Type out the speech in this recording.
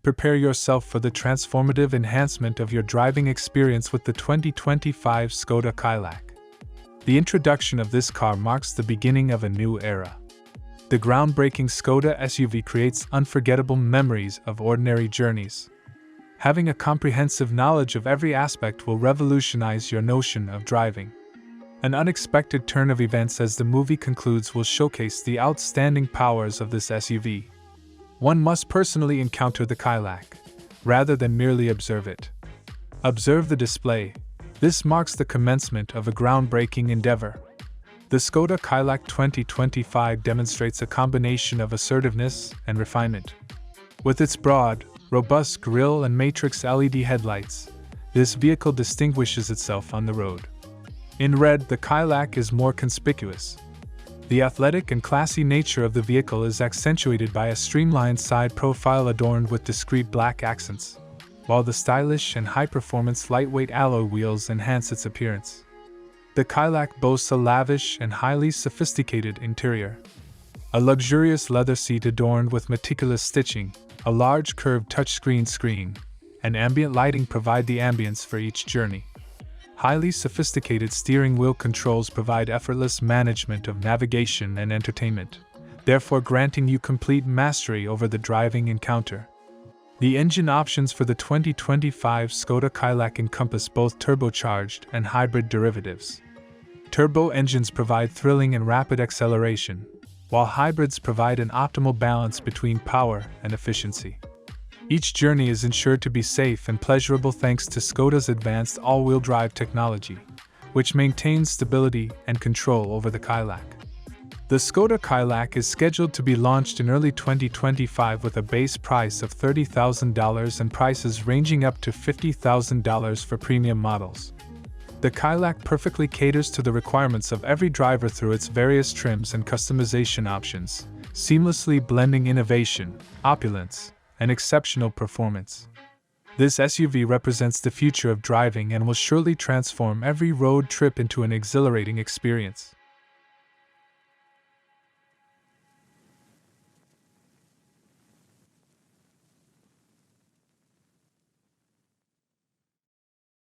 Prepare yourself for the transformative enhancement of your driving experience with the 2025 Skoda Kylaq. The introduction of this car marks the beginning of a new era. The groundbreaking Skoda SUV creates unforgettable memories of ordinary journeys. Having a comprehensive knowledge of every aspect will revolutionize your notion of driving. An unexpected turn of events as the movie concludes will showcase the outstanding powers of this SUV. One must personally encounter the Kylaq, rather than merely observe it. Observe the display. This marks the commencement of a groundbreaking endeavor. The Skoda Kylaq 2025 demonstrates a combination of assertiveness and refinement. With its broad, robust grille and matrix LED headlights, this vehicle distinguishes itself on the road. In red, the Kylaq is more conspicuous. The athletic and classy nature of the vehicle is accentuated by a streamlined side profile adorned with discreet black accents, while the stylish and high-performance lightweight alloy wheels enhance its appearance. The Kylaq boasts a lavish and highly sophisticated interior. A luxurious leather seat adorned with meticulous stitching, a large curved touchscreen screen, and ambient lighting provide the ambience for each journey. Highly sophisticated steering wheel controls provide effortless management of navigation and entertainment, therefore granting you complete mastery over the driving encounter. The engine options for the 2025 Skoda Kylaq encompass both turbocharged and hybrid derivatives. Turbo engines provide thrilling and rapid acceleration, while hybrids provide an optimal balance between power and efficiency. Each journey is ensured to be safe and pleasurable thanks to Skoda's advanced all-wheel drive technology, which maintains stability and control over the Kylaq. The Skoda Kylaq is scheduled to be launched in early 2025 with a base price of $30,000 and prices ranging up to $50,000 for premium models. The Kylaq perfectly caters to the requirements of every driver through its various trims and customization options, seamlessly blending innovation, opulence, and exceptional performance. This SUV represents the future of driving and will surely transform every road trip into an exhilarating experience.